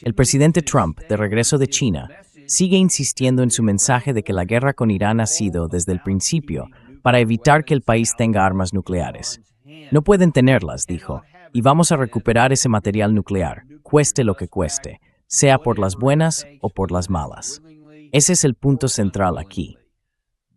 El presidente Trump, de regreso de China, sigue insistiendo en su mensaje de que la guerra con Irán ha sido, desde el principio, para evitar que el país tenga armas nucleares. No pueden tenerlas, dijo, y vamos a recuperar ese material nuclear, cueste lo que cueste, sea por las buenas o por las malas. Ese es el punto central aquí.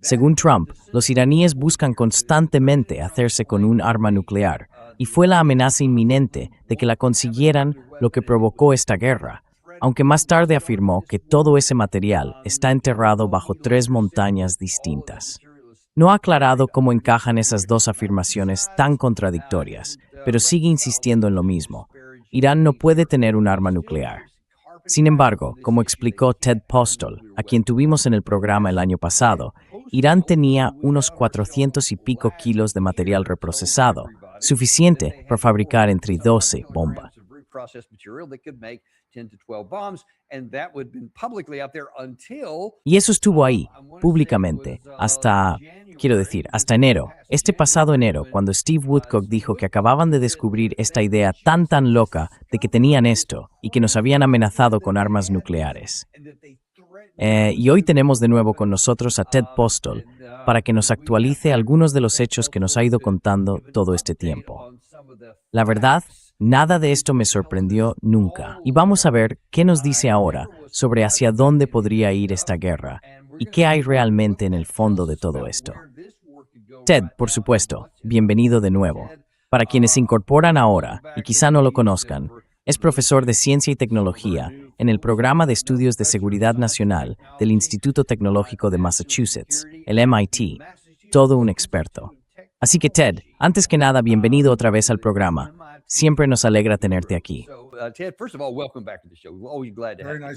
Según Trump, los iraníes buscan constantemente hacerse con un arma nuclear, y fue la amenaza inminente de que la consiguieran lo que provocó esta guerra, aunque más tarde afirmó que todo ese material está enterrado bajo 3 montañas distintas. No ha aclarado cómo encajan esas dos afirmaciones tan contradictorias, pero sigue insistiendo en lo mismo. Irán no puede tener un arma nuclear. Sin embargo, como explicó Ted Postol, a quien tuvimos en el programa el año pasado, Irán tenía unos 400 y pico kilos de material reprocesado, suficiente para fabricar entre 12 bombas. Y eso estuvo ahí, públicamente, hasta enero, este pasado enero, cuando Steve Woodcock dijo que acababan de descubrir esta idea tan loca de que tenían esto y que nos habían amenazado con armas nucleares. Y hoy tenemos de nuevo con nosotros a Ted Postol para que nos actualice algunos de los hechos que nos ha ido contando todo este tiempo. La verdad, nada de esto me sorprendió nunca, y vamos a ver qué nos dice ahora sobre hacia dónde podría ir esta guerra y qué hay realmente en el fondo de todo esto. Ted, por supuesto, bienvenido de nuevo. Para quienes se incorporan ahora y quizá no lo conozcan, es profesor de Ciencia y Tecnología en el Programa de Estudios de Seguridad Nacional del Instituto Tecnológico de Massachusetts, el MIT, todo un experto. Así que Ted, antes que nada, bienvenido otra vez al programa. Siempre nos alegra tenerte aquí.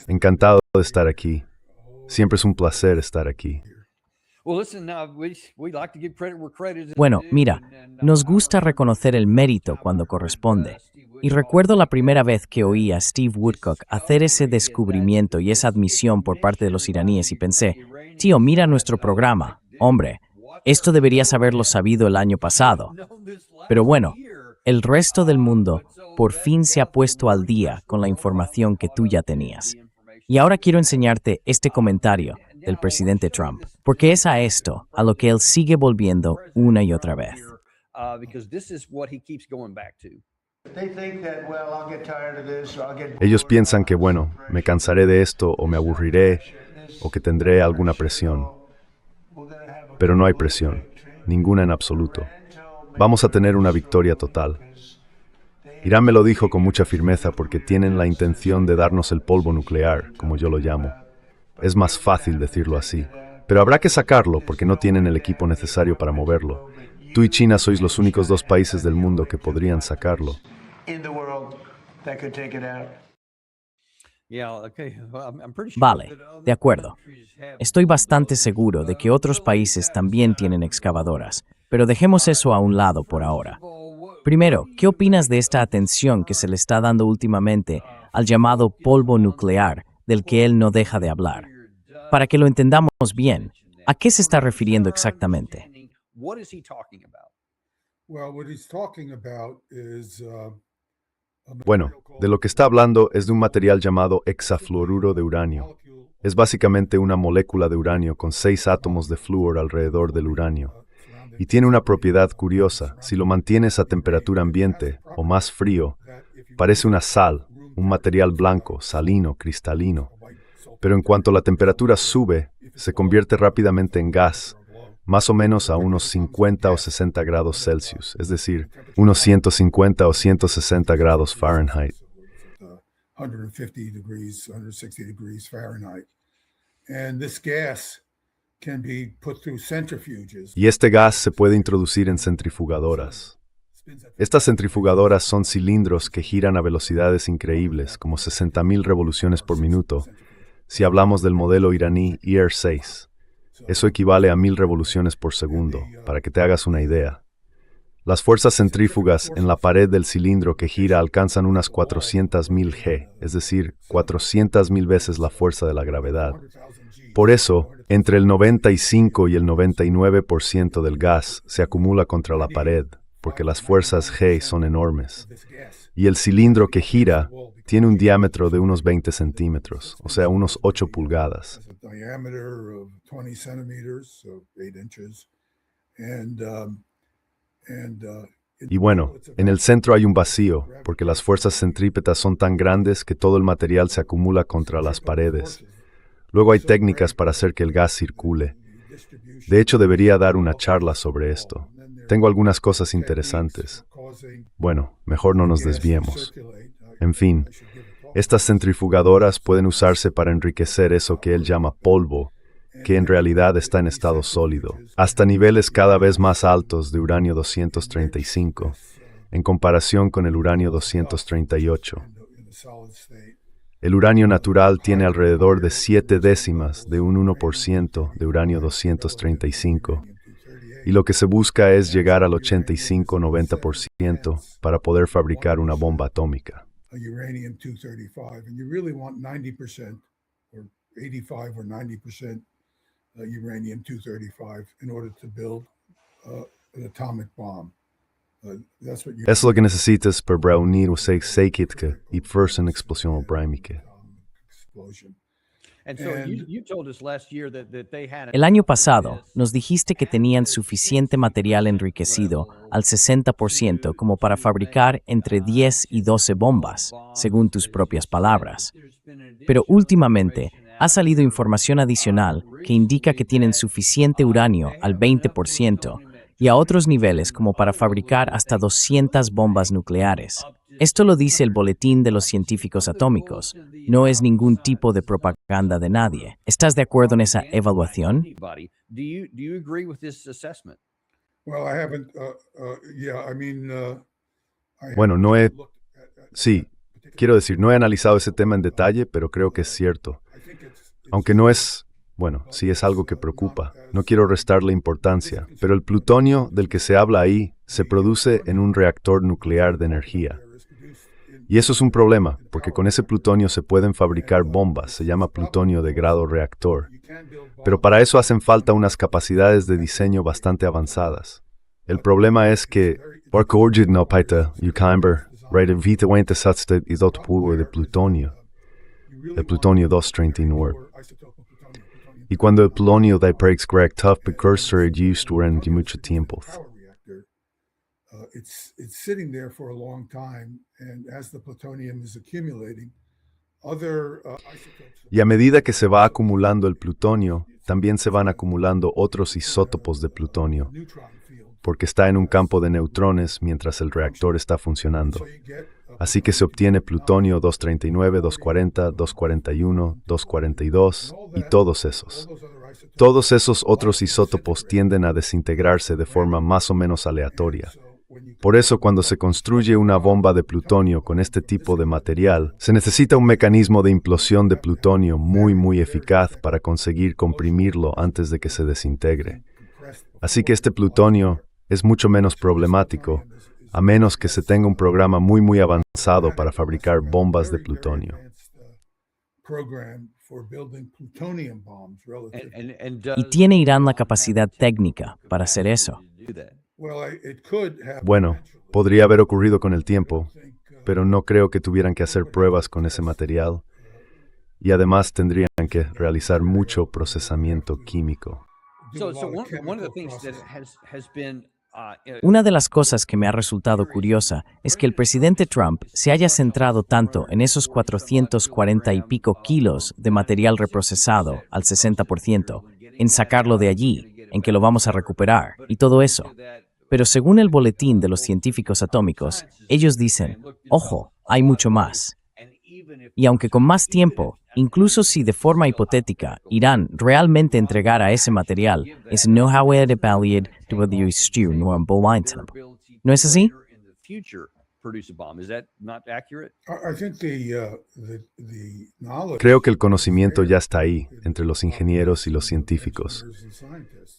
Encantado de estar aquí. Siempre es un placer estar aquí. Bueno, mira, nos gusta reconocer el mérito cuando corresponde. Y recuerdo la primera vez que oí a Steve Woodcock hacer ese descubrimiento y esa admisión por parte de los iraníes y pensé, tío, mira nuestro programa, hombre, esto deberías haberlo sabido el año pasado. Pero bueno, el resto del mundo por fin se ha puesto al día con la información que tú ya tenías. Y ahora quiero enseñarte este comentario del presidente Trump, porque es a esto a lo que él sigue volviendo una y otra vez. Ellos piensan que, bueno, me cansaré de esto o me aburriré o que tendré alguna presión. Pero no hay presión, ninguna en absoluto. Vamos a tener una victoria total. Irán me lo dijo con mucha firmeza porque tienen la intención de darnos el polvo nuclear, como yo lo llamo. Es más fácil decirlo así, pero habrá que sacarlo porque no tienen el equipo necesario para moverlo. Tú y China sois los únicos 2 países del mundo que podrían sacarlo. Vale, de acuerdo. Estoy bastante seguro de que otros países también tienen excavadoras, pero dejemos eso a un lado por ahora. Primero, ¿qué opinas de esta atención que se le está dando últimamente al llamado polvo nuclear, del que él no deja de hablar? Para que lo entendamos bien, ¿a qué se está refiriendo exactamente? Bueno, de lo que está hablando es de un material llamado hexafluoruro de uranio. Es básicamente una molécula de uranio con 6 átomos de flúor alrededor del uranio. Y tiene una propiedad curiosa: si lo mantienes a temperatura ambiente o más frío, parece una sal, un material blanco, salino, cristalino. Pero en cuanto la temperatura sube, se convierte rápidamente en gas, más o menos a unos 50 o 60 grados Celsius, es decir, unos 150 o 160 grados Fahrenheit. Y este gas se puede introducir en centrifugadoras. Estas centrifugadoras son cilindros que giran a velocidades increíbles, como 60.000 revoluciones por minuto, si hablamos del modelo iraní ER-6. Eso equivale a 1.000 revoluciones por segundo, para que te hagas una idea. Las fuerzas centrífugas en la pared del cilindro que gira alcanzan unas 400.000 G, es decir, 400.000 veces la fuerza de la gravedad. Por eso, entre el 95 y el 99% del gas se acumula contra la pared, porque las fuerzas G son enormes. Y el cilindro que gira tiene un diámetro de unos 20 centímetros, o sea, unos 8 pulgadas. Y bueno, en el centro hay un vacío, porque las fuerzas centrípetas son tan grandes que todo el material se acumula contra las paredes. Luego hay técnicas para hacer que el gas circule. De hecho, debería dar una charla sobre esto. Tengo algunas cosas interesantes. Bueno, mejor no nos desviemos. En fin, estas centrifugadoras pueden usarse para enriquecer eso que él llama polvo, que en realidad está en estado sólido, hasta niveles cada vez más altos de uranio 235, en comparación con el uranio 238. El uranio natural tiene alrededor de 7 décimas de un 1% de uranio 235, y lo que se busca es llegar al 85-90% para poder fabricar una bomba atómica. Es lo que necesitas para unir o seikitke y fuerza en explosión brámica. El año pasado nos dijiste que tenían suficiente material enriquecido al 60% como para fabricar entre 10 y 12 bombas, según tus propias palabras. Pero últimamente ha salido información adicional que indica que tienen suficiente uranio al 20% y a otros niveles como para fabricar hasta 200 bombas nucleares. Esto lo dice el Boletín de los Científicos Atómicos. No es ningún tipo de propaganda de nadie. ¿Estás de acuerdo en esa evaluación? Bueno, Sí, quiero decir, no he analizado ese tema en detalle, pero creo que es cierto. Aunque no es... Bueno, sí es algo que preocupa. No quiero restarle importancia, pero el plutonio del que se habla ahí se produce en un reactor nuclear de energía. Y eso es un problema, porque con ese plutonio se pueden fabricar bombas, se llama plutonio de grado reactor. Pero para eso hacen falta unas capacidades de diseño bastante avanzadas. El problema es que, el plutonio 239. Y cuando el plutonio de tough precursor es used durante mucho tiempo. It's sitting there for a long time, and as the plutonium is accumulating, other isotopes... Y a medida que se va acumulando el plutonio, también se van acumulando otros isótopos de plutonio, porque está en un campo de neutrones mientras el reactor está funcionando. Así que se obtiene plutonio 239, 240, 241, 242 y todos esos. Todos esos otros isótopos tienden a desintegrarse de forma más o menos aleatoria. Por eso, cuando se construye una bomba de plutonio con este tipo de material, se necesita un mecanismo de implosión de plutonio muy eficaz para conseguir comprimirlo antes de que se desintegre. Así que este plutonio es mucho menos problemático, a menos que se tenga un programa muy avanzado para fabricar bombas de plutonio. ¿Y tiene Irán la capacidad técnica para hacer eso? Bueno, podría haber ocurrido con el tiempo, pero no creo que tuvieran que hacer pruebas con ese material. Y además tendrían que realizar mucho procesamiento químico. Una de las cosas que me ha resultado curiosa es que el presidente Trump se haya centrado tanto en esos 440 y pico kilos de material reprocesado al 60%, en sacarlo de allí, en que lo vamos a recuperar y todo eso. Pero según el Boletín de los Científicos Atómicos, ellos dicen, ojo, hay mucho más. Y aunque con más tiempo, incluso si de forma hipotética, Irán realmente entregara ese material, es no ¿no es así? Creo que el conocimiento ya está ahí, entre los ingenieros y los científicos.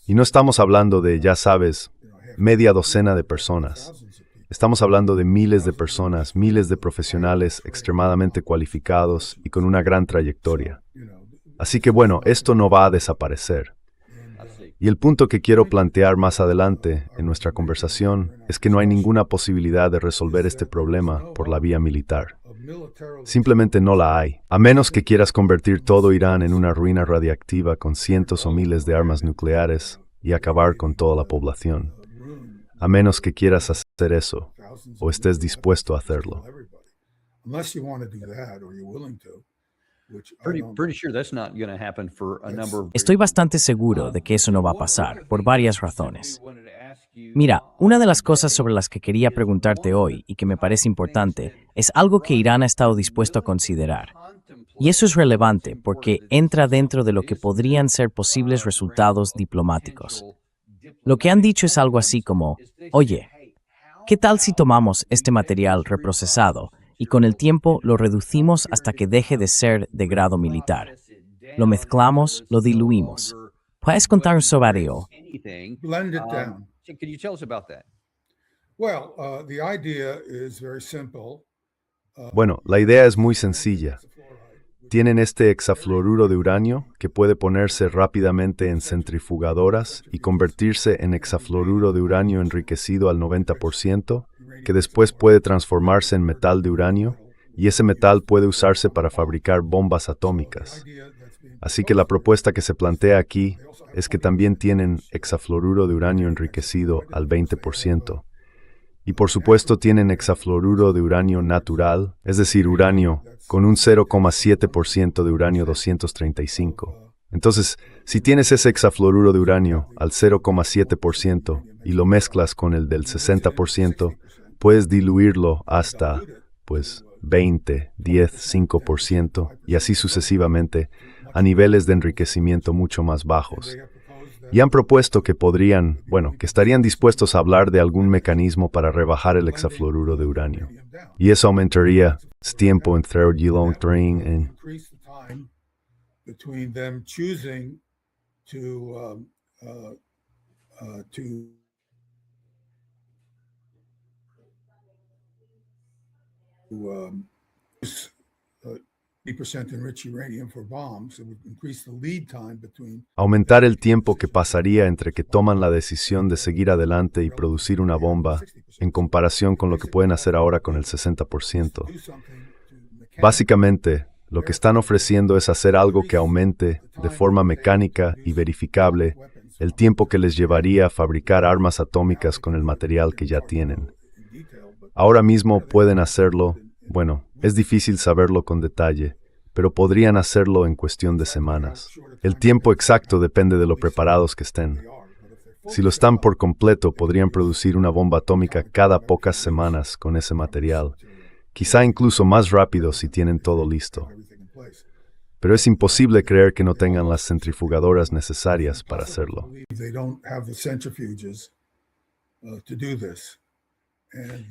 Y no estamos hablando de, ya sabes, media docena de personas. Estamos hablando de miles de personas, miles de profesionales extremadamente cualificados y con una gran trayectoria. Así que bueno, esto no va a desaparecer. Y el punto que quiero plantear más adelante en nuestra conversación es que no hay ninguna posibilidad de resolver este problema por la vía militar. Simplemente no la hay, a menos que quieras convertir todo Irán en una ruina radiactiva con cientos o miles de armas nucleares y acabar con toda la población. A menos que quieras hacer eso, o estés dispuesto a hacerlo. Estoy bastante seguro de que eso no va a pasar, por varias razones. Mira, una de las cosas sobre las que quería preguntarte hoy y que me parece importante es algo que Irán ha estado dispuesto a considerar. Y eso es relevante porque entra dentro de lo que podrían ser posibles resultados diplomáticos. Lo que han dicho es algo así como, oye, ¿qué tal si tomamos este material reprocesado y con el tiempo lo reducimos hasta que deje de ser de grado militar? Lo mezclamos, lo diluimos. ¿Puedes contar sobre ello? Blend it down. Can you tell us about that? Well, the idea is very simple. Bueno, la idea es muy sencilla. Tienen este hexafluoruro de uranio que puede ponerse rápidamente en centrifugadoras y convertirse en hexafluoruro de uranio enriquecido al 90%, que después puede transformarse en metal de uranio, y ese metal puede usarse para fabricar bombas atómicas. Así que la propuesta que se plantea aquí es que también tienen hexafluoruro de uranio enriquecido al 20%. Y por supuesto tienen hexafluoruro de uranio natural, es decir, uranio con un 0,7% de uranio 235. Entonces, si tienes ese hexafluoruro de uranio al 0,7% y lo mezclas con el del 60%, puedes diluirlo hasta, 20, 10, 5% y así sucesivamente a niveles de enriquecimiento mucho más bajos. Y han propuesto que que estarían dispuestos a hablar de algún mecanismo para rebajar el hexafluoruro de uranio. Y eso aumentaría el tiempo en Increase the time between them choosing to use 80% enriched uranium for bombs. It would increase the lead time between aumentar el tiempo que pasaría entre que toman la decisión de seguir adelante y producir una bomba en comparación con lo que pueden hacer ahora con el 60%. Básicamente, lo que están ofreciendo es hacer algo que aumente, de forma mecánica y verificable, el tiempo que les llevaría a fabricar armas atómicas con el material que ya tienen. Ahora mismo pueden hacerlo, es difícil saberlo con detalle, pero podrían hacerlo en cuestión de semanas. El tiempo exacto depende de lo preparados que estén. Si lo están por completo, podrían producir una bomba atómica cada pocas semanas con ese material, quizá incluso más rápido si tienen todo listo. Pero es imposible creer que no tengan las centrifugadoras necesarias para hacerlo. they don't have the centrifuges to do this.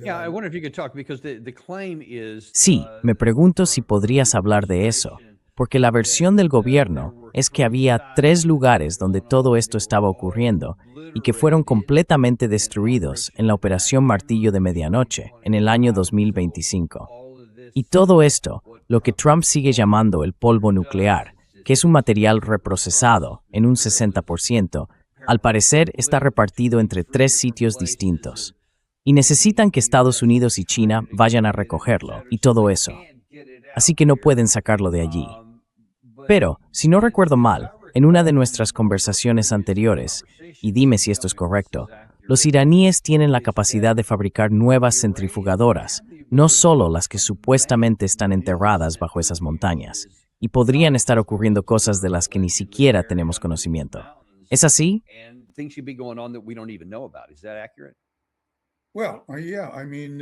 Yeah, I wonder if you could talk because the claim is. Sí, me pregunto si podrías hablar de eso, porque la versión del gobierno es que había 3 lugares donde todo esto estaba ocurriendo y que fueron completamente destruidos en la Operación Martillo de Medianoche en el año 2025. Y todo esto, lo que Trump sigue llamando el polvo nuclear, que es un material reprocesado en un 60%, al parecer está repartido entre 3 sitios distintos. Y necesitan que Estados Unidos y China vayan a recogerlo y todo eso. Así que no pueden sacarlo de allí. Pero, si no recuerdo mal, en una de nuestras conversaciones anteriores, y dime si esto es correcto, los iraníes tienen la capacidad de fabricar nuevas centrifugadoras, no solo las que supuestamente están enterradas bajo esas montañas, y podrían estar ocurriendo cosas de las que ni siquiera tenemos conocimiento. ¿Es así? And things should be going on that we don't even know about. Is that accurate? Well, yeah, I mean,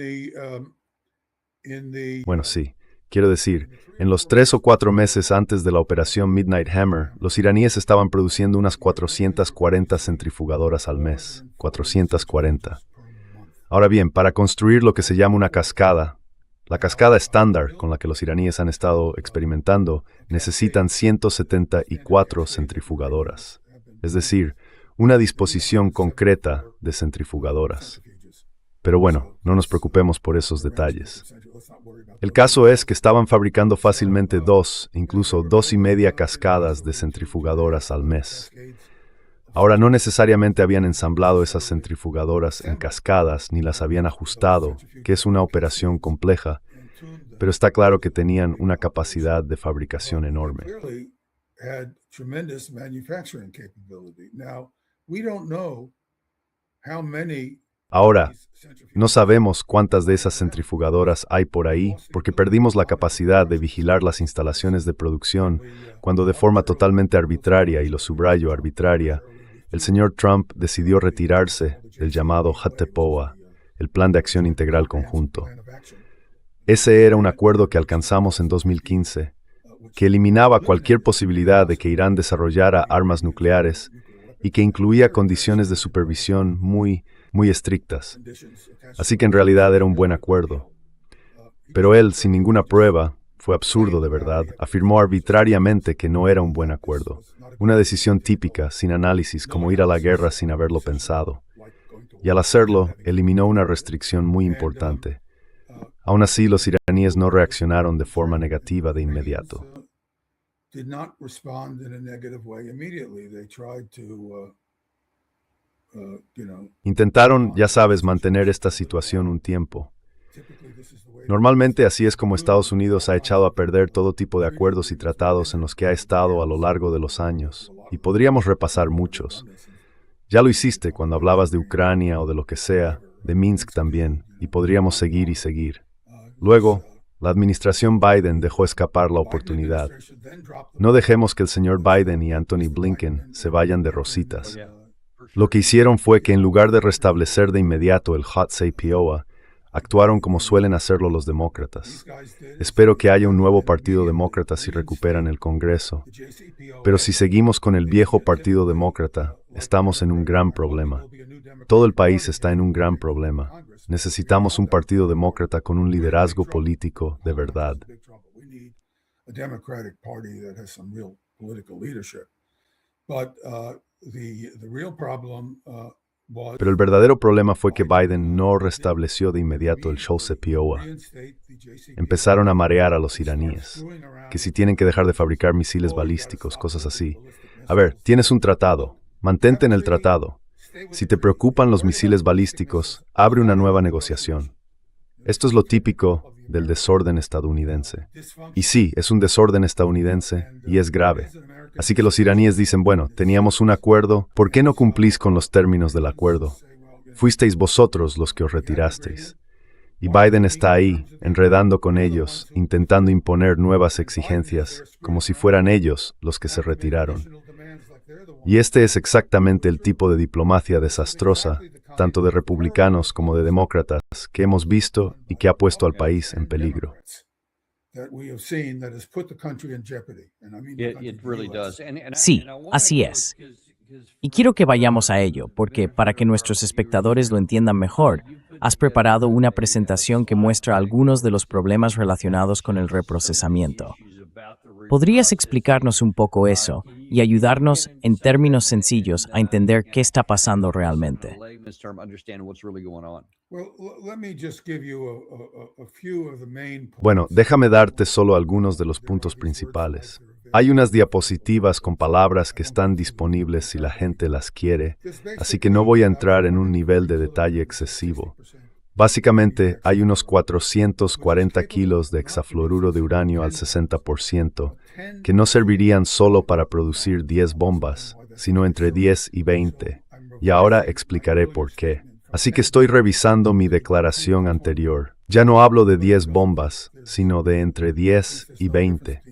Sí. Quiero decir, en los 3 o 4 meses antes de la operación Midnight Hammer, los iraníes estaban produciendo unas 440 centrifugadoras al mes. 440. Ahora bien, para construir lo que se llama una cascada, la cascada estándar con la que los iraníes han estado experimentando, necesitan 174 centrifugadoras. Es decir, una disposición concreta de centrifugadoras. Pero no nos preocupemos por esos detalles. El caso es que estaban fabricando fácilmente 2, incluso 2,5 cascadas de centrifugadoras al mes. Ahora, no necesariamente habían ensamblado esas centrifugadoras en cascadas ni las habían ajustado, que es una operación compleja, pero está claro que tenían una capacidad de fabricación enorme. Had tremendous manufacturing capability. Now, we don't know how many Ahora, no sabemos cuántas de esas centrifugadoras hay por ahí porque perdimos la capacidad de vigilar las instalaciones de producción cuando de forma totalmente arbitraria, y lo subrayo arbitraria, el señor Trump decidió retirarse del llamado HTPOA, el Plan de Acción Integral Conjunto. Ese era un acuerdo que alcanzamos en 2015, que eliminaba cualquier posibilidad de que Irán desarrollara armas nucleares y que incluía condiciones de supervisión muy estrictas. Así que en realidad era un buen acuerdo. Pero él, sin ninguna prueba, fue absurdo de verdad, afirmó arbitrariamente que no era un buen acuerdo. Una decisión típica, sin análisis, como ir a la guerra sin haberlo pensado. Y al hacerlo, eliminó una restricción muy importante. Aún así, los iraníes no reaccionaron de forma negativa de inmediato. Intentaron, ya sabes, mantener esta situación un tiempo. Normalmente así es como Estados Unidos ha echado a perder todo tipo de acuerdos y tratados en los que ha estado a lo largo de los años, y podríamos repasar muchos. Ya lo hiciste cuando hablabas de Ucrania o de lo que sea, de Minsk también, y podríamos seguir y seguir. Luego, la administración Biden dejó escapar la oportunidad. No dejemos que el señor Biden y Anthony Blinken se vayan de rositas. Lo que hicieron fue que en lugar de restablecer de inmediato el JCPOA, actuaron como suelen hacerlo los demócratas. Espero que haya un nuevo partido demócrata si recuperan el Congreso. Pero si seguimos con el viejo partido demócrata, estamos en un gran problema. Todo el país está en un gran problema. Necesitamos un partido demócrata con un liderazgo político de verdad. Pero el verdadero problema fue que Biden no restableció de inmediato el JCPOA. Empezaron a marear a los iraníes, que si tienen que dejar de fabricar misiles balísticos, cosas así. A ver, tienes un tratado, mantente en el tratado. Si te preocupan los misiles balísticos, abre una nueva negociación. Esto es lo típico del desorden estadounidense. Y sí, es un desorden estadounidense y es grave. Así que los iraníes dicen, bueno, teníamos un acuerdo, ¿por qué no cumplís con los términos del acuerdo? Fuisteis vosotros los que os retirasteis. Y Biden está ahí, enredando con ellos, intentando imponer nuevas exigencias, como si fueran ellos los que se retiraron. Y este es exactamente el tipo de diplomacia desastrosa, tanto de republicanos como de demócratas, que hemos visto y que ha puesto al país en peligro. Sí, así es. Y quiero que vayamos a ello, porque para que nuestros espectadores lo entiendan mejor, has preparado una presentación que muestra algunos de los problemas relacionados con el reprocesamiento. ¿Podrías explicarnos un poco eso y ayudarnos, en términos sencillos, a entender qué está pasando realmente? Bueno, déjame darte solo algunos de los puntos principales. Hay unas diapositivas con palabras que están disponibles si la gente las quiere, así que no voy a entrar en un nivel de detalle excesivo. Básicamente, hay unos 440 kilos de hexafluoruro de uranio al 60%, que no servirían solo para producir 10 bombas, sino entre 10 y 20. Y ahora explicaré por qué. Así que estoy revisando mi declaración anterior. Ya no hablo de 10 bombas, sino de entre 10 y 20.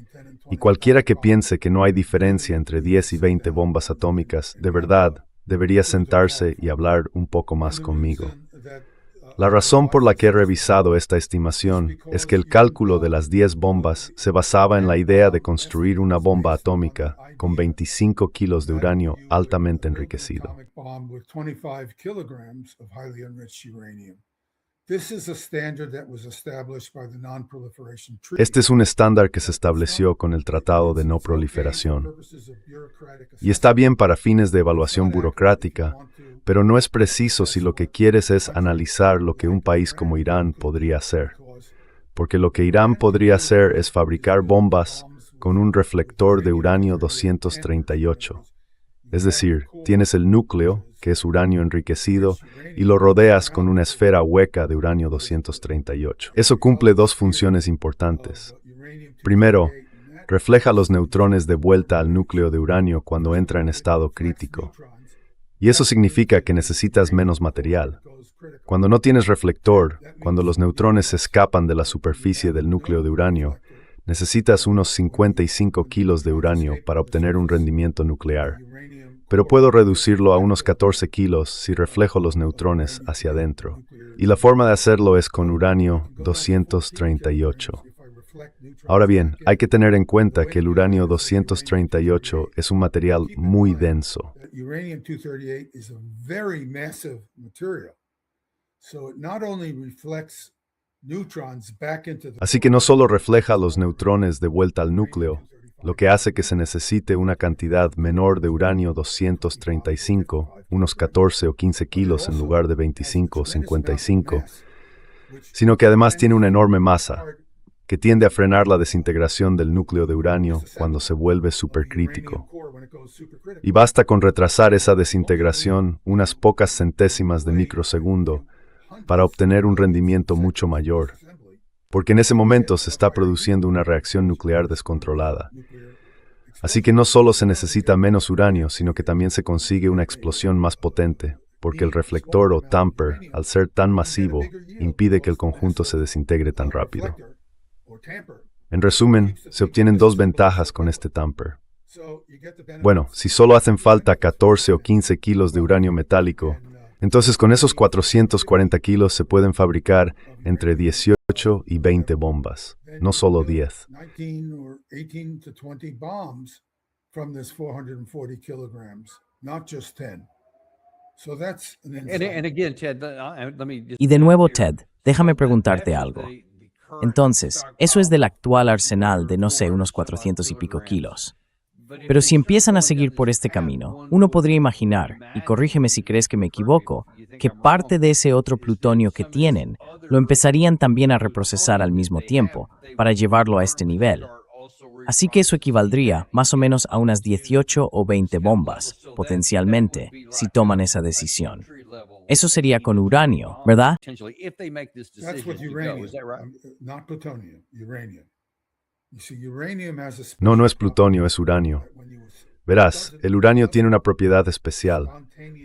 Y cualquiera que piense que no hay diferencia entre 10 y 20 bombas atómicas, de verdad, debería sentarse y hablar un poco más conmigo. La razón por la que he revisado esta estimación es que el cálculo de las 10 bombas se basaba en la idea de construir una bomba atómica con 25 kilos de uranio altamente enriquecido. Este es un estándar que se estableció con el Tratado de No Proliferación. Y está bien para fines de evaluación burocrática, pero no es preciso si lo que quieres es analizar lo que un país como Irán podría hacer. Porque lo que Irán podría hacer es fabricar bombas con un reflector de uranio 238. Es decir, tienes el núcleo, que es uranio enriquecido, y lo rodeas con una esfera hueca de uranio 238. Eso cumple dos funciones importantes. Primero, refleja los neutrones de vuelta al núcleo de uranio cuando entra en estado crítico. Y eso significa que necesitas menos material. Cuando no tienes reflector, cuando los neutrones se escapan de la superficie del núcleo de uranio, necesitas unos 55 kilos de uranio para obtener un rendimiento nuclear. Pero puedo reducirlo a unos 14 kilos si reflejo los neutrones hacia adentro. Y la forma de hacerlo es con uranio 238. Ahora bien, hay que tener en cuenta que el uranio 238 es un material muy denso. Uranium 238 is a very massive material. So it not only reflects neutrons back into the Así que no solo refleja los neutrones de vuelta al núcleo, lo que hace que se necesite una cantidad menor de uranio 235, unos 14 o 15 kilos en lugar de 25 o 55, sino que además tiene una enorme masa, que tiende a frenar la desintegración del núcleo de uranio cuando se vuelve supercrítico. Y basta con retrasar esa desintegración unas pocas centésimas de microsegundo para obtener un rendimiento mucho mayor, porque en ese momento se está produciendo una reacción nuclear descontrolada. Así que no solo se necesita menos uranio, sino que también se consigue una explosión más potente, porque el reflector o tamper, al ser tan masivo, impide que el conjunto se desintegre tan rápido. En resumen, se obtienen dos ventajas con este tamper. Bueno, si solo hacen falta 14 o 15 kilos de uranio metálico, entonces con esos 440 kilos se pueden fabricar entre 18 y 20 bombas, no solo 10. 19 or 18 to 20 bombs from this 440 kilograms, not just 10. So that's an And insight. again, Ted, let me just. Y de nuevo, Ted, déjame preguntarte algo. Entonces, eso es del actual arsenal de, no sé, unos 400 y pico kilos. Pero si empiezan a seguir por este camino, uno podría imaginar, y corrígeme si crees que me equivoco, que parte de ese otro plutonio que tienen lo empezarían también a reprocesar al mismo tiempo para llevarlo a este nivel. Así que eso equivaldría más o menos a unas 18 o 20 bombas, potencialmente, si toman esa decisión. Eso sería con uranio, ¿verdad? Potentially, if they make this That's with decision to go, uranium, is that right? not plutonium, uranium. You see, uranium has a No es plutonio, es uranio. Verás, el uranio tiene una propiedad especial.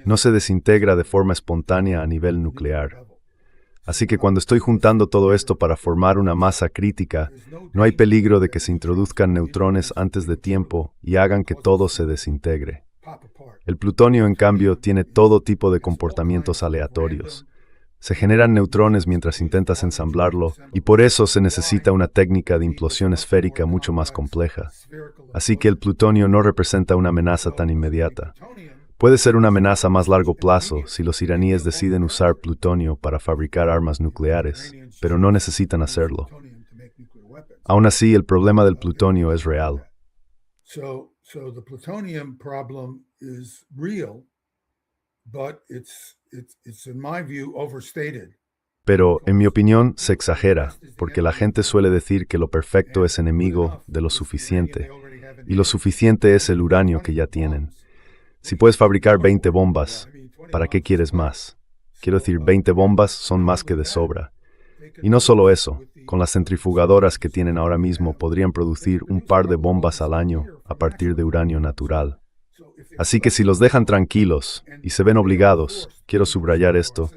No se desintegra de forma espontánea a nivel nuclear. Así que cuando estoy juntando todo esto para formar una masa crítica, no hay peligro de que se introduzcan neutrones antes de tiempo y hagan que todo se desintegre. El plutonio, en cambio, tiene todo tipo de comportamientos aleatorios. Se generan neutrones mientras intentas ensamblarlo, y por eso se necesita una técnica de implosión esférica mucho más compleja. Así que el plutonio no representa una amenaza tan inmediata. Puede ser una amenaza a más largo plazo si los iraníes deciden usar plutonio para fabricar armas nucleares, pero no necesitan hacerlo. Aún así, el problema del plutonio es real. So the plutonium problem is real, but it's in my view overstated. Pero, en mi opinión, se exagera, porque la gente suele decir que lo perfecto es enemigo de lo suficiente, y lo suficiente es el uranio que ya tienen. Si puedes fabricar 20 bombas, ¿para qué quieres más? Quiero decir, 20 bombas son más que de sobra. Y no solo eso, con las centrifugadoras que tienen ahora mismo podrían producir un par de bombas al año a partir de uranio natural. Así que si los dejan tranquilos y se ven obligados, quiero subrayar esto,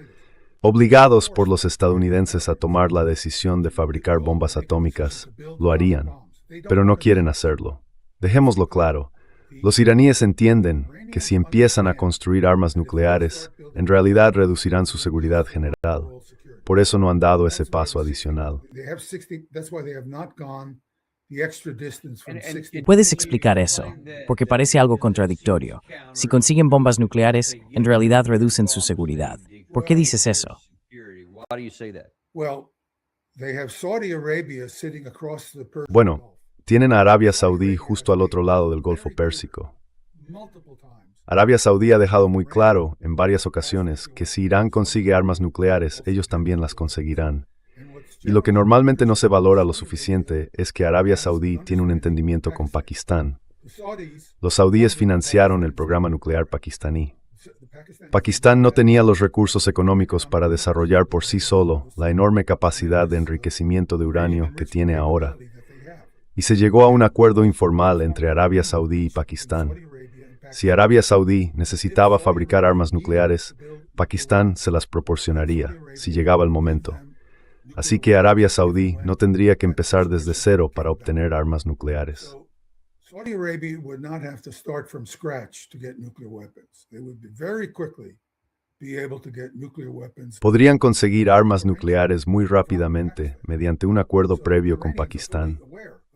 obligados por los estadounidenses a tomar la decisión de fabricar bombas atómicas, lo harían, pero no quieren hacerlo. Dejémoslo claro, los iraníes entienden que si empiezan a construir armas nucleares, en realidad reducirán su seguridad general. Por eso no han dado ese paso adicional. Puedes explicar eso, porque parece algo contradictorio. Si consiguen bombas nucleares, en realidad reducen su seguridad. ¿Por qué dices eso? Bueno, tienen a Arabia Saudí justo al otro lado del Golfo Pérsico. Arabia Saudí ha dejado muy claro, en varias ocasiones, que si Irán consigue armas nucleares, ellos también las conseguirán. Y lo que normalmente no se valora lo suficiente es que Arabia Saudí tiene un entendimiento con Pakistán. Los saudíes financiaron el programa nuclear pakistaní. Pakistán no tenía los recursos económicos para desarrollar por sí solo la enorme capacidad de enriquecimiento de uranio que tiene ahora, y se llegó a un acuerdo informal entre Arabia Saudí y Pakistán. Si Arabia Saudí necesitaba fabricar armas nucleares, Pakistán se las proporcionaría, si llegaba el momento. Así que Arabia Saudí no tendría que empezar desde cero para obtener armas nucleares. Saudi Arabia would not have to start from scratch to get nuclear weapons. They would very quickly be able to get nuclear weapons. Podrían conseguir armas nucleares muy rápidamente mediante un acuerdo previo con Pakistán.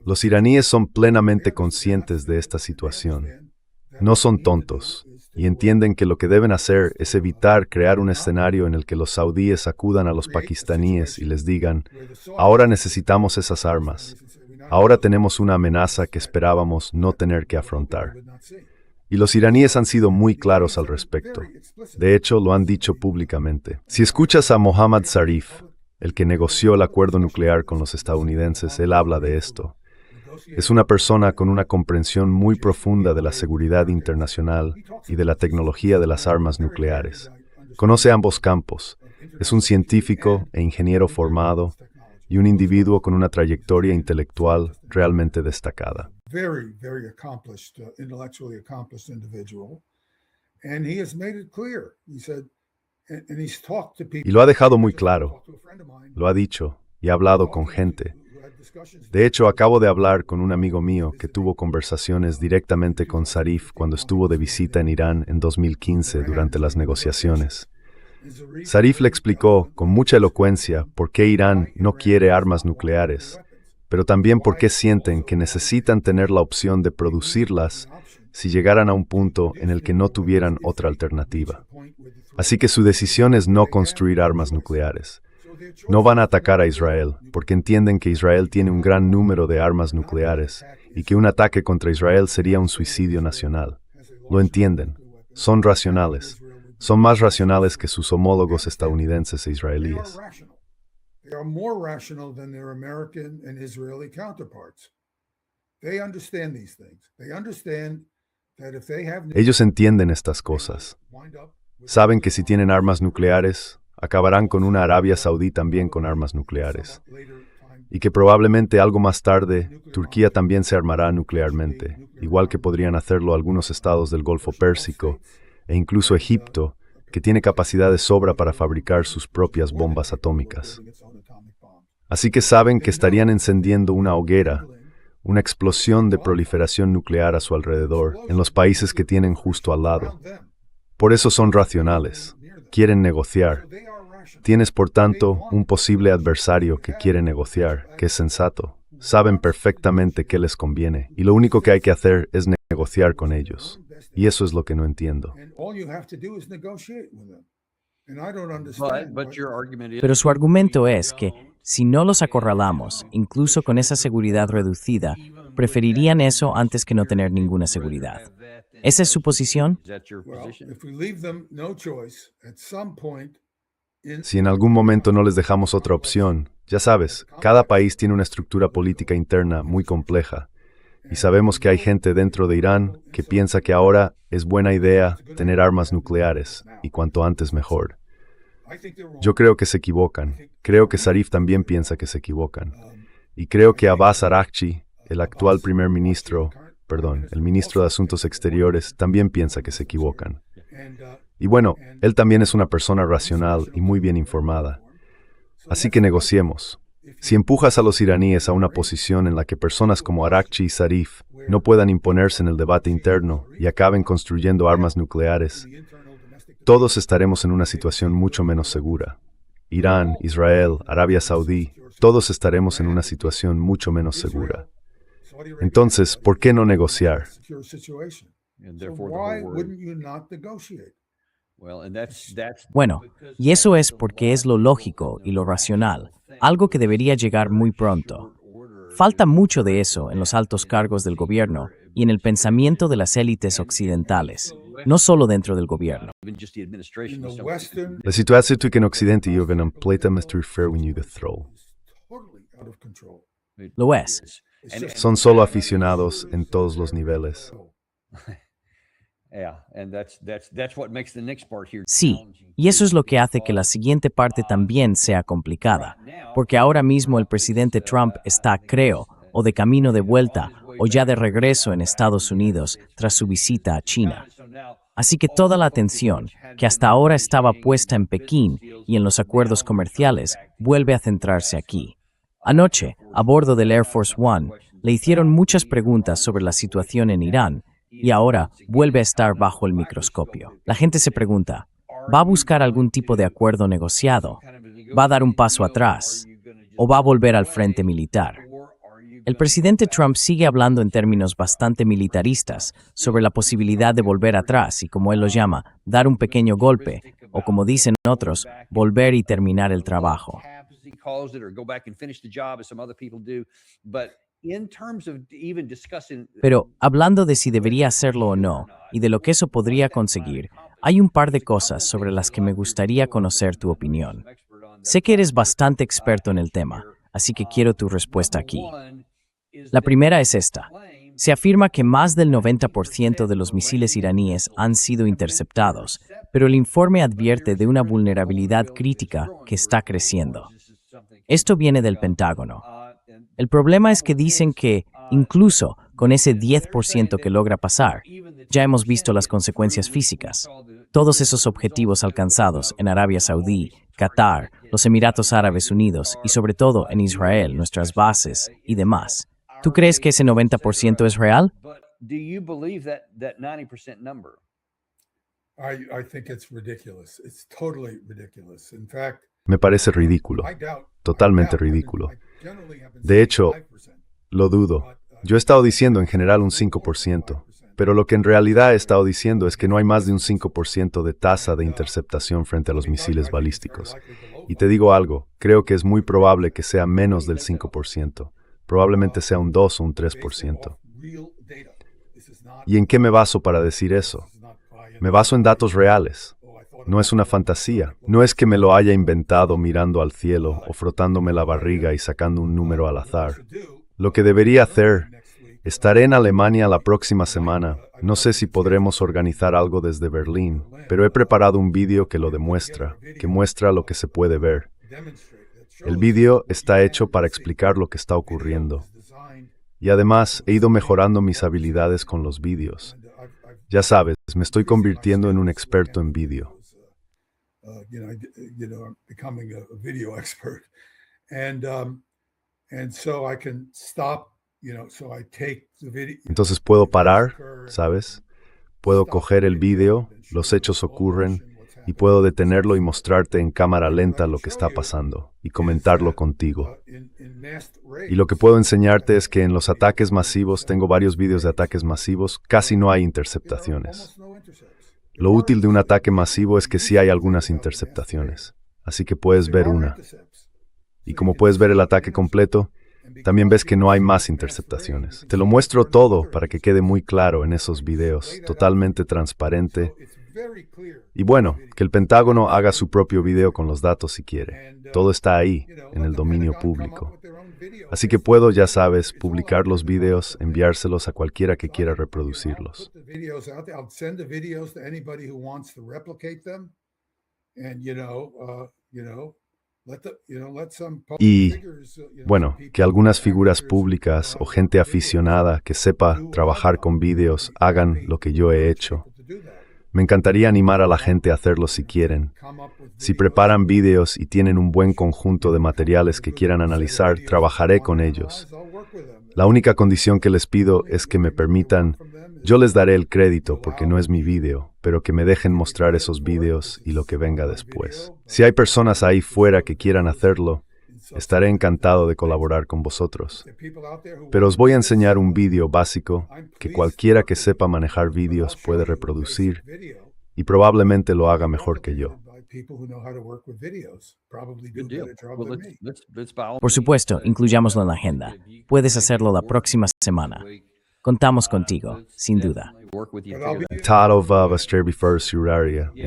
Los iraníes son plenamente conscientes de esta situación. No son tontos y entienden que lo que deben hacer es evitar crear un escenario en el que los saudíes acudan a los pakistaníes y les digan: ahora necesitamos esas armas. Ahora tenemos una amenaza que esperábamos no tener que afrontar. Y los iraníes han sido muy claros al respecto. De hecho, lo han dicho públicamente. Si escuchas a Mohammad Zarif, el que negoció el acuerdo nuclear con los estadounidenses, él habla de esto. Es una persona con una comprensión muy profunda de la seguridad internacional y de la tecnología de las armas nucleares. Conoce ambos campos. Es un científico e ingeniero formado y un individuo con una trayectoria intelectual realmente destacada. Very, very accomplished, intellectually accomplished individual. And he has made it clear. He said, and he's talked to people. Y lo ha dejado muy claro. Lo ha dicho y ha hablado con gente. De hecho, acabo de hablar con un amigo mío que tuvo conversaciones directamente con Zarif cuando estuvo de visita en Irán en 2015 durante las negociaciones. Zarif le explicó con mucha elocuencia por qué Irán no quiere armas nucleares, pero también por qué sienten que necesitan tener la opción de producirlas si llegaran a un punto en el que no tuvieran otra alternativa. Así que su decisión es no construir armas nucleares. No van a atacar a Israel, porque entienden que Israel tiene un gran número de armas nucleares y que un ataque contra Israel sería un suicidio nacional. Lo entienden. Son racionales. Son más racionales que sus homólogos estadounidenses e israelíes. They are more rational than their American and Israeli counterparts. They understand these things. They understand that if they have Ellos entienden estas cosas. Saben que si tienen armas nucleares, acabarán con una Arabia Saudí también con armas nucleares. Y que probablemente algo más tarde, Turquía también se armará nuclearmente, igual que podrían hacerlo algunos estados del Golfo Pérsico, e incluso Egipto, que tiene capacidad de sobra para fabricar sus propias bombas atómicas. Así que saben que estarían encendiendo una hoguera, una explosión de proliferación nuclear a su alrededor, en los países que tienen justo al lado. Por eso son racionales, quieren negociar. Tienes, por tanto, un posible adversario que quiere negociar, que es sensato. Saben perfectamente qué les conviene, y lo único que hay que hacer es negociar con ellos. Y eso es lo que no entiendo. Pero su argumento es que, si no los acorralamos, incluso con esa seguridad reducida, preferirían eso antes que no tener ninguna seguridad. ¿Esa es su posición? Si en algún momento no les dejamos otra opción, ya sabes, cada país tiene una estructura política interna muy compleja. Y sabemos que hay gente dentro de Irán que piensa que ahora es buena idea tener armas nucleares, y cuanto antes mejor. Yo creo que se equivocan. Creo que Zarif también piensa que se equivocan. Y creo que Abbas Araghchi, el actual el ministro de Asuntos Exteriores, también piensa que se equivocan. Y bueno, él también es una persona racional y muy bien informada. Así que negociemos. Si empujas a los iraníes a una posición en la que personas como Araghchi y Zarif no puedan imponerse en el debate interno y acaben construyendo armas nucleares, todos estaremos en una situación mucho menos segura. Irán, Israel, Arabia Saudí, todos estaremos en una situación mucho menos segura. Entonces, ¿por qué no negociar? Bueno, y eso es porque es lo lógico y lo racional, algo que debería llegar muy pronto. Falta mucho de eso en los altos cargos del gobierno y en el pensamiento de las élites occidentales, no solo dentro del gobierno. La situación en Occidente lleva completamente fuera de control. Lo es. It's just Son solo aficionados en todos los niveles. Yeah, and that's what makes the next part here Sí, challenging. y eso es lo que hace que la siguiente parte también sea complicada, porque ahora mismo el presidente Trump está, creo, o de camino de vuelta, o ya de regreso en Estados Unidos tras su visita a China. Así que toda la atención, que hasta ahora estaba puesta en Pekín y en los acuerdos comerciales, vuelve a centrarse aquí. Anoche, a bordo del Air Force One, le hicieron muchas preguntas sobre la situación en Irán, y ahora vuelve a estar bajo el microscopio. La gente se pregunta, ¿va a buscar algún tipo de acuerdo negociado? ¿Va a dar un paso atrás? ¿O va a volver al frente militar? El presidente Trump sigue hablando en términos bastante militaristas sobre la posibilidad de volver atrás y, como él lo llama, dar un pequeño golpe, o como dicen otros, volver y terminar el trabajo. Pero, hablando de si debería hacerlo o no, y de lo que eso podría conseguir, hay un par de cosas sobre las que me gustaría conocer tu opinión. Sé que eres bastante experto en el tema, así que quiero tu respuesta aquí. La primera es esta. Se afirma que más del 90% de los misiles iraníes han sido interceptados, pero el informe advierte de una vulnerabilidad crítica que está creciendo. Esto viene del Pentágono. El problema es que dicen que, incluso con ese 10% que logra pasar, ya hemos visto las consecuencias físicas. Todos esos objetivos alcanzados en Arabia Saudí, Qatar, los Emiratos Árabes Unidos y sobre todo en Israel, nuestras bases y demás. ¿Tú crees que ese 90% es real? I think it's ridiculous. It's totally ridiculous. In fact, Me parece ridículo, totalmente ridículo. De hecho, lo dudo. Yo he estado diciendo en general un 5%, pero lo que en realidad he estado diciendo es que no hay más de un 5% de tasa de interceptación frente a los misiles balísticos. Y te digo algo, creo que es muy probable que sea menos del 5%. Probablemente sea un 2 o un 3%. ¿Y en qué me baso para decir eso? Me baso en datos reales. No es una fantasía. No es que me lo haya inventado mirando al cielo o frotándome la barriga y sacando un número al azar. Lo que debería hacer, estaré en Alemania la próxima semana. No sé si podremos organizar algo desde Berlín, pero he preparado un vídeo que lo demuestra, que muestra lo que se puede ver. El vídeo está hecho para explicar lo que está ocurriendo. Y además, he ido mejorando mis habilidades con los vídeos. Ya sabes, me estoy convirtiendo en un experto en vídeo. I'm becoming a video expert, and so I can stop. So I take the video. Entonces puedo parar, ¿sabes? Puedo coger el vídeo, los hechos ocurren, y puedo detenerlo y mostrarte en cámara lenta lo que está pasando, y comentarlo contigo. Y lo que puedo enseñarte es que en los ataques masivos, tengo varios vídeos de ataques masivos, casi no hay interceptaciones. Lo útil de un ataque masivo es que sí hay algunas interceptaciones, así que puedes ver una. Y como puedes ver el ataque completo, también ves que no hay más interceptaciones. Te lo muestro todo para que quede muy claro en esos videos, totalmente transparente. Y bueno, que el Pentágono haga su propio video con los datos si quiere. Todo está ahí, en el dominio público. Así que puedo, ya sabes, publicar los videos, enviárselos a cualquiera que quiera reproducirlos. Y, bueno, que algunas figuras públicas o gente aficionada que sepa trabajar con videos hagan lo que yo he hecho. Me encantaría animar a la gente a hacerlo si quieren. Si preparan vídeos y tienen un buen conjunto de materiales que quieran analizar, trabajaré con ellos. La única condición que les pido es que me permitan, yo les daré el crédito porque no es mi vídeo, pero que me dejen mostrar esos vídeos y lo que venga después. Si hay personas ahí fuera que quieran hacerlo, estaré encantado de colaborar con vosotros. Pero os voy a enseñar un vídeo básico que cualquiera que sepa manejar vídeos puede reproducir y probablemente lo haga mejor que yo. Por supuesto, incluyámoslo en la agenda. Puedes hacerlo la próxima semana. Contamos contigo, sin duda. Tal of Asterby First Uraria, y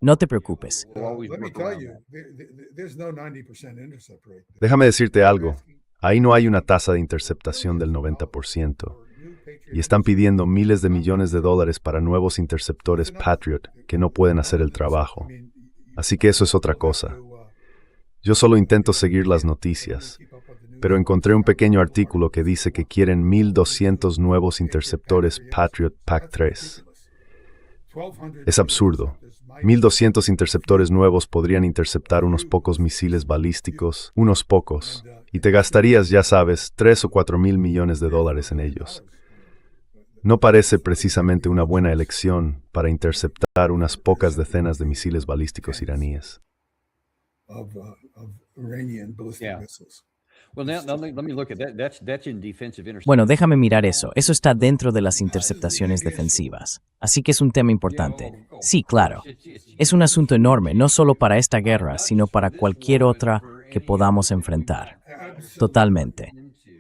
No te preocupes. Let me tell you, there's no 90% intercept rate. Déjame decirte algo. Ahí no hay una tasa de interceptación del 90%. Y están pidiendo miles de millones de dólares para nuevos interceptores Patriot que no pueden hacer el trabajo. Así que eso es otra cosa. Yo solo intento seguir las noticias, pero encontré un pequeño artículo que dice que quieren 1,200 nuevos interceptores Patriot PAC-3. Es absurdo. 1,200 interceptores nuevos podrían interceptar unos pocos misiles balísticos, unos pocos, y te gastarías, ya sabes, 3 o 4 mil millones de dólares en ellos. No parece precisamente una buena elección para interceptar unas pocas decenas de misiles balísticos iraníes. Of Iranian ballistic Yeah. missiles. Well, now let me look at that. That's in defensive intercept. Bueno, déjame mirar eso. Eso está dentro de las interceptaciones defensivas. Así que es un tema importante. Sí, claro. Es un asunto enorme, no solo para esta guerra, sino para cualquier otra que podamos enfrentar. Totalmente.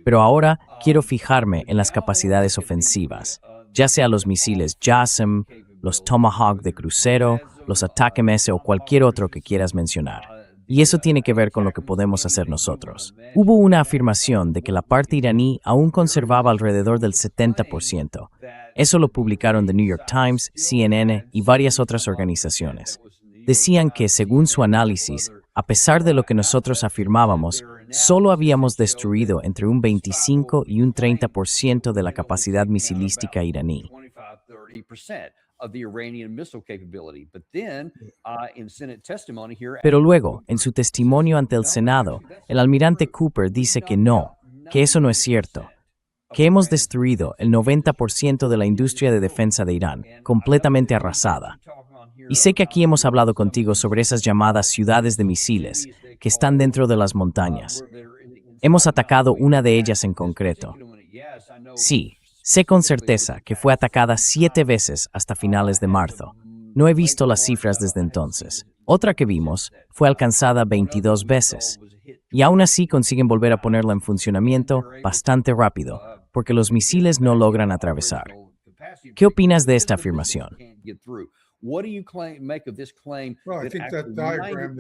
Pero ahora quiero fijarme en las capacidades ofensivas, ya sea los misiles JASSM, los Tomahawk de crucero, los ATACMS o cualquier otro que quieras mencionar. Y eso tiene que ver con lo que podemos hacer nosotros. Hubo una afirmación de que la parte iraní aún conservaba alrededor del 70%. Eso lo publicaron The New York Times, CNN y varias otras organizaciones. Decían que, según su análisis, a pesar de lo que nosotros afirmábamos, solo habíamos destruido entre un 25 y un 30% de la capacidad misilística iraní. 25-30% of the Iranian missile capability. But then, in Senate testimony here, Pero luego, en su testimonio ante el Senado, el almirante Cooper dice que no, que eso no es cierto, que hemos destruido el 90% de la industria de defensa de Irán, completamente arrasada. Y sé que aquí hemos hablado contigo sobre esas llamadas ciudades de misiles, que están dentro de las montañas. Hemos atacado una de ellas en concreto. Sí, sé con certeza que fue atacada 7 veces hasta finales de marzo. No he visto las cifras desde entonces. Otra que vimos fue alcanzada 22 veces. Y aún así consiguen volver a ponerla en funcionamiento bastante rápido, porque los misiles no logran atravesar. ¿Qué opinas de esta afirmación? What do you make of this claim? Well, I think that actually diagram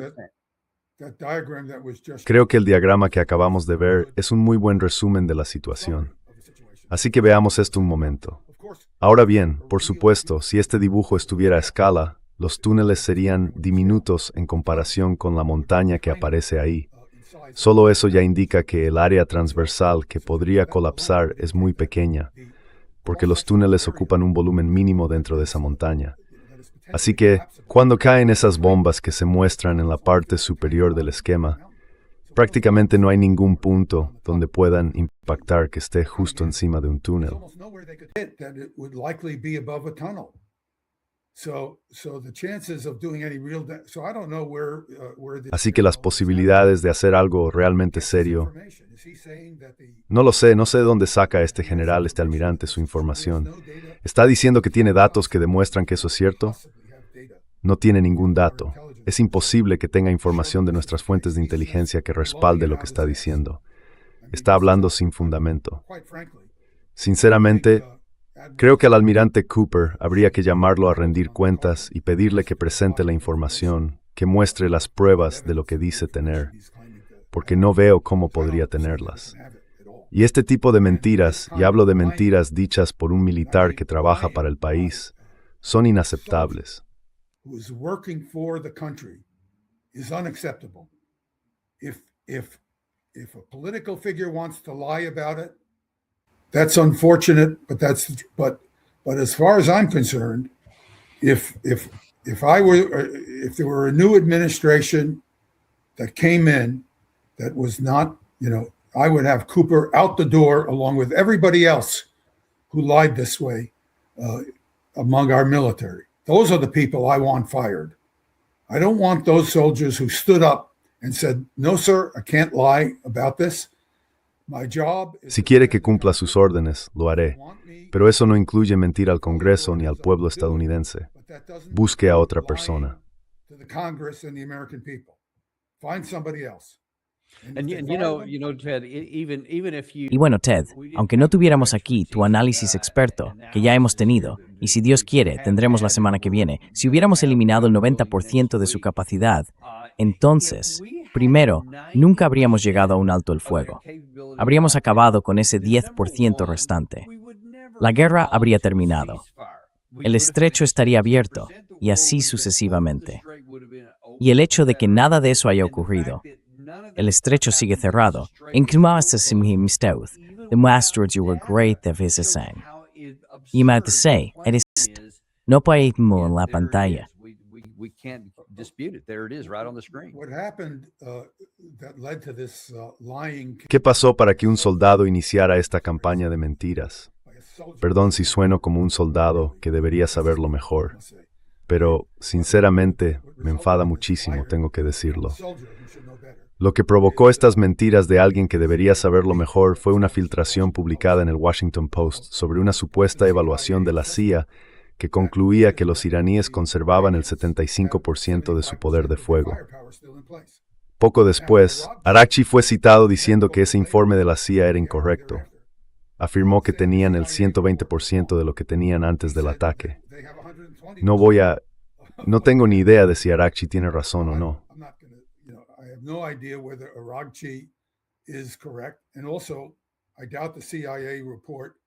90% that was just Creo que el diagrama que acabamos de ver es un muy buen resumen de la situación. Así que veamos esto un momento. Ahora bien, por supuesto, si este dibujo estuviera a escala, los túneles serían diminutos en comparación con la montaña que aparece ahí. Solo eso ya indica que el área transversal que podría colapsar es muy pequeña, porque los túneles ocupan un volumen mínimo dentro de esa montaña. Así que, cuando caen esas bombas que se muestran en la parte superior del esquema, prácticamente no hay ningún punto donde puedan impactar que esté justo encima de un túnel. almost nowhere they could hit that it would likely be above a tunnel. So the chances of doing any real so I don't know where this Así que las posibilidades de hacer algo realmente serio, information. Is he saying that the no sé de dónde saca este general, este almirante, su información. ¿Está diciendo que tiene datos que demuestran que eso es cierto? possibly have data? No tiene ningún dato. Es imposible que tenga información de nuestras fuentes de inteligencia que respalde lo que está diciendo. Está hablando sin fundamento. Quite frankly, Sinceramente, creo que al almirante Cooper habría que llamarlo a rendir cuentas y pedirle que presente la información, que muestre las pruebas de lo que dice tener, he's claiming that porque no veo cómo podría tenerlas. have it at all. Y este tipo de mentiras, y hablo de mentiras dichas por un militar que trabaja para el país, son inaceptables. Who is working for the country is unacceptable. If a political figure wants to lie about it, that's unfortunate, but as far as I'm concerned, if there were a new administration that came in that was not, I would have Cooper out the door along with everybody else who lied this way among our military. Those are the people I want fired. I don't want those soldiers who stood up and said, "No, sir, I can't lie about this. My job is Si quiere que cumpla sus órdenes, lo haré, pero eso no incluye mentir al Congreso ni al pueblo estadounidense. but that doesn't Busque a otra persona. to the Congress and the American people. Find somebody else." Ted, even if you Y bueno, Ted, aunque no tuviéramos aquí tu análisis experto, que ya hemos tenido, y si Dios quiere, tendremos la semana que viene, si hubiéramos eliminado el 90% de su capacidad, entonces, primero, nunca habríamos llegado a un alto el fuego. Habríamos acabado con ese 10% restante. La guerra habría terminado. El estrecho estaría abierto, y así sucesivamente. Y el hecho de que nada de eso haya ocurrido, el estrecho sigue cerrado. Demuestra you were great de Visasang. Y me dice, eres no puede en la pantalla. We can't dispute it. There it is, right on the screen. What happened that led to this lying ¿Qué pasó para que un soldado iniciara esta campaña de mentiras? by a soldier? Perdón si sueno como un soldado que debería saberlo mejor, pero sinceramente me enfada muchísimo, tengo que decirlo. Soldier who should know better. Lo que provocó estas mentiras de alguien que debería saberlo mejor fue una filtración publicada en el Washington Post sobre una supuesta evaluación de la CIA que concluía que los iraníes conservaban el 75% de su poder de fuego. Firepower still in place. Poco después, Araghchi fue citado diciendo que ese informe de la CIA era incorrecto. Afirmó que tenían el 120% de lo que tenían antes del ataque. They have 120. No tengo ni idea de si Araghchi tiene razón o no. I'm not going to, I have no idea whether Araghchi is correct. And also, I doubt the CIA report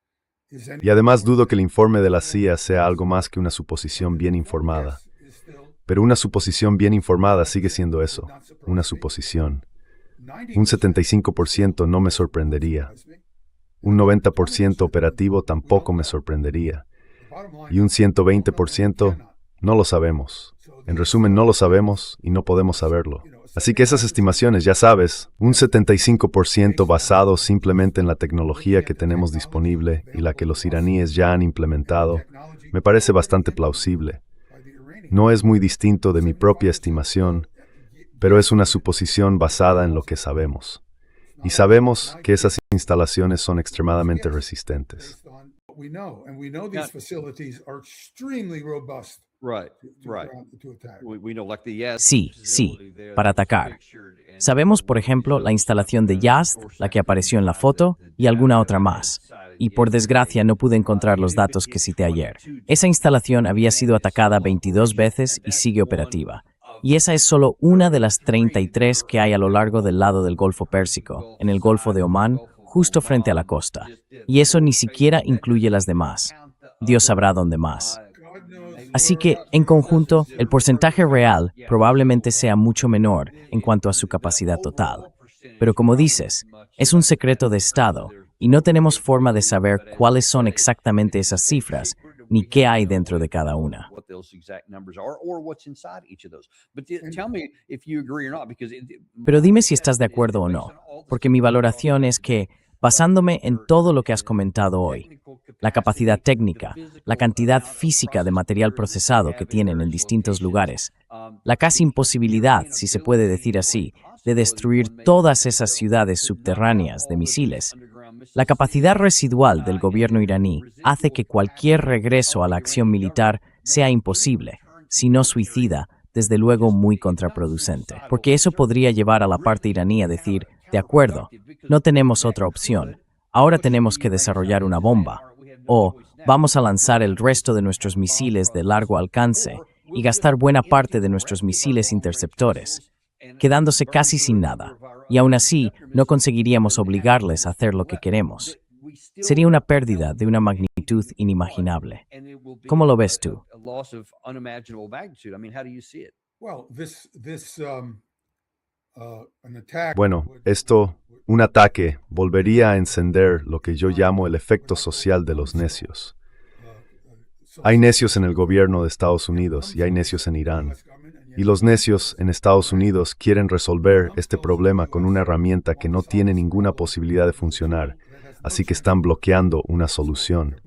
is any. Y además dudo que el informe de la CIA sea algo más que una suposición bien informada. Is still Pero una suposición bien informada sigue siendo eso, una suposición. 90%. Un 75% no me sorprendería. Un 90% operativo tampoco me sorprendería. Bottom line, Y un 120% no lo sabemos. En resumen, no lo sabemos y no podemos saberlo. Así que esas estimaciones, ya sabes, un 75% basado simplemente en la tecnología que tenemos disponible y la que los iraníes ya han implementado, me parece bastante plausible. by the Iranians. No es muy distinto de mi propia estimación, pero es una suposición basada en lo que sabemos. Y sabemos que esas instalaciones son extremadamente resistentes. Based on what we know, and we know these facilities are extremely robust Right, to, right. to attack. We know like the Yazd Sí, sí, facility there para that was atacar. pictured and- Sabemos, por ejemplo, la instalación de Yazd, la que apareció en la foto, y alguna otra más. Y por desgracia no pude encontrar los datos que cité ayer. Esa instalación había sido atacada 22 veces y sigue operativa. Y esa es solo una de las 33 que hay a lo largo del lado del Golfo Pérsico, en el Golfo de Omán, justo frente a la costa. Y eso ni siquiera incluye las demás. Dios sabrá dónde más. God knows Así que, en conjunto, el porcentaje real probablemente sea mucho menor en cuanto a su capacidad total. Pero como dices, es un secreto de Estado y no tenemos forma de saber cuáles son exactamente esas cifras ni qué hay dentro de cada una. What those exact numbers are or what's inside each of those. But tell me if you agree or not, because Pero dime si estás de acuerdo o no, porque mi valoración es que, basándome en todo lo que has comentado hoy, la capacidad técnica, la cantidad física de material procesado que tienen en distintos lugares, la casi imposibilidad, si se puede decir así, de destruir todas esas ciudades subterráneas de misiles, la capacidad residual del gobierno iraní hace que cualquier regreso a la acción militar sea imposible, si no suicida, desde luego muy contraproducente, porque eso podría llevar a la parte iraní a decir, de acuerdo, no tenemos otra opción, ahora tenemos que desarrollar una bomba, o vamos a lanzar el resto de nuestros misiles de largo alcance y gastar buena parte de nuestros misiles interceptores, quedándose casi sin nada, y aún así no conseguiríamos obligarles a hacer lo que queremos. Sería una pérdida de una magnitud inimaginable. ¿Cómo lo ves tú? A loss of unimaginable magnitude. I mean, how do you see it? well, an attack. Bueno, un ataque, volvería a encender lo que yo llamo el efecto social de los necios. Hay necios en el gobierno de Estados Unidos y hay necios en Irán. Y los necios en Estados Unidos quieren resolver este problema con una herramienta que no tiene ninguna posibilidad de funcionar, así que están bloqueando una solución.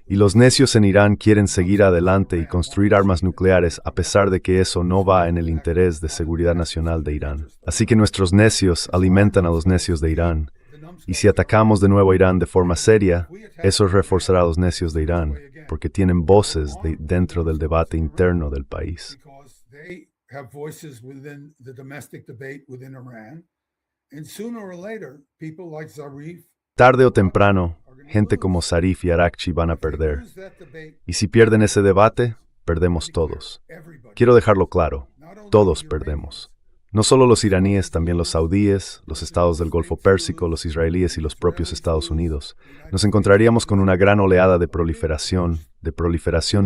Y los necios en Irán quieren seguir adelante y construir armas nucleares a pesar de que eso no va en el interés de seguridad nacional de Irán. Así que nuestros necios alimentan a los necios de Irán. Y si atacamos de nuevo a Irán de forma seria, eso reforzará a los necios de Irán, porque tienen voces dentro del debate interno del país. Because they have voices within the domestic debate within Iran, And sooner or later, people like Zarif, Tarde o temprano, gente como Zarif y Arakchi van a perder. lose that debate, Y si pierden ese debate, perdemos todos. everybody. Quiero dejarlo claro, Not only todos the perdemos. No solo los iraníes, también los saudíes, los estados del Golfo Pérsico, los israelíes y los propios Estados Unidos. Nos encontraríamos con una gran oleada de proliferación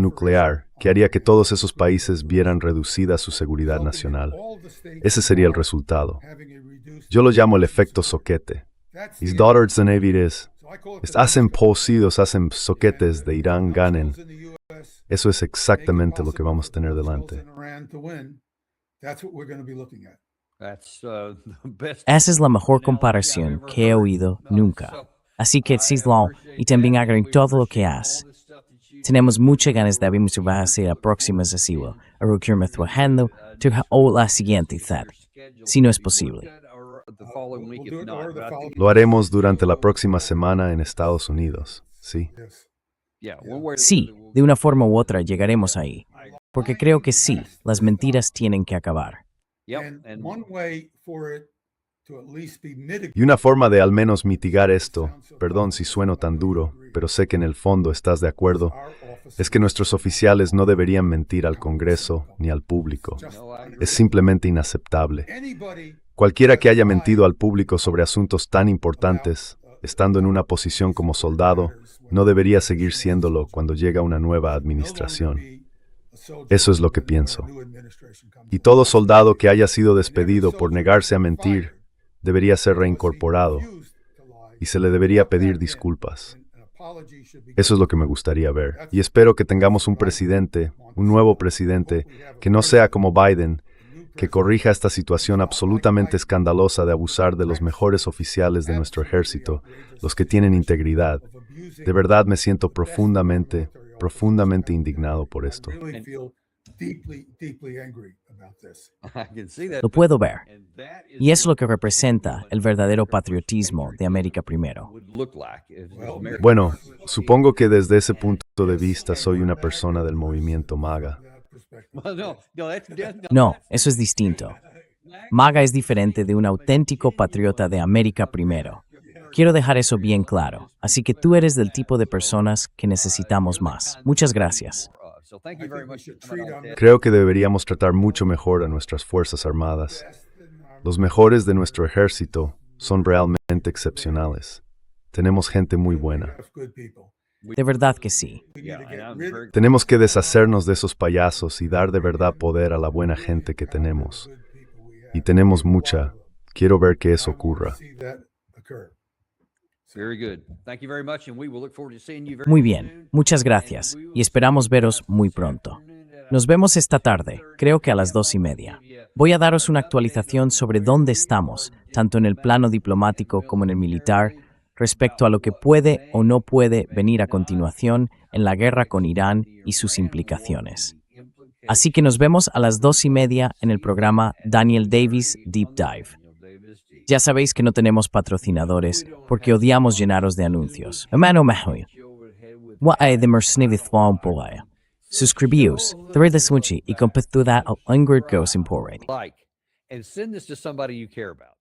nuclear, que haría que todos esos países vieran reducida su seguridad nacional. all the states Ese sería el resultado. having a reduced. Yo lo llamo el efecto soquete. That's Mis the daughters and evidence So I call it the hacen posidos, hacen soquetes de Irán ganen. in the US, Eso es make it exactamente lo que possible vamos a for tener Israel delante. and Iran to win. That's what we're going to be looking at. That's the best. Esa es la mejor comparación que he oído nunca. Así que Cislo y también hagan todo lo que hace. Tenemos muchas ganas de ver mucho hacer la próxima sesión, a recurrir trabajando o la siguiente TED, si no es posible. We'll do it or the following. Lo haremos durante la próxima semana en Estados Unidos, ¿sí? Yes. Sí, de una forma u otra llegaremos ahí, porque creo que sí, las mentiras tienen que acabar. And one way for it to at least be mitigated. Y una forma de al menos mitigar esto, perdón si sueno tan duro, pero sé que en el fondo estás de acuerdo, es que nuestros oficiales no deberían mentir al Congreso ni al público. Es simplemente inaceptable. Anybody Cualquiera que haya mentido al público sobre asuntos tan importantes, estando en una posición como soldado, no debería seguir siéndolo cuando llega una nueva administración. Eso es lo que pienso. Y todo soldado que haya sido despedido por negarse a mentir debería ser reincorporado y se le debería pedir disculpas. Eso es lo que me gustaría ver. Y espero que tengamos un presidente, un nuevo presidente, que no sea como Biden, que corrija esta situación absolutamente escandalosa de abusar de los mejores oficiales de nuestro ejército, los que tienen integridad. De verdad me siento profundamente indignado por esto. really feel deeply angry about this. Lo puedo ver. Y es lo que representa el verdadero patriotismo de América Primero. Bueno, supongo que desde ese punto de vista soy una persona del movimiento MAGA. No, eso es distinto. MAGA es diferente de un auténtico patriota de América Primero. Quiero dejar eso bien claro. Así que tú eres del tipo de personas que necesitamos más. Muchas gracias. Creo que deberíamos tratar mucho mejor a nuestras Fuerzas Armadas. Los mejores de nuestro ejército son realmente excepcionales. Tenemos gente muy buena. Have good people. De verdad que sí. We need to get rid Tenemos que deshacernos de esos payasos y dar de verdad poder a la buena gente que tenemos. Y tenemos mucha. Quiero ver que eso ocurra. see that occur. Muy bien, muchas gracias. Y esperamos veros muy pronto. Nos vemos esta tarde, creo que a las 2:30. Voy a daros una actualización sobre dónde estamos, tanto en el plano diplomático como en el militar, respecto a lo que puede o no puede venir a continuación en la guerra con Irán y sus implicaciones. Así que nos vemos a las 2:30 en el programa Daniel Davis Deep Dive. Ya sabéis que no tenemos patrocinadores porque odiamos llenaros de anuncios. Hermano Mahoy. Suscribíos, y compartid al Ingrid Ghost Emporium. Like, and send this to somebody you care about.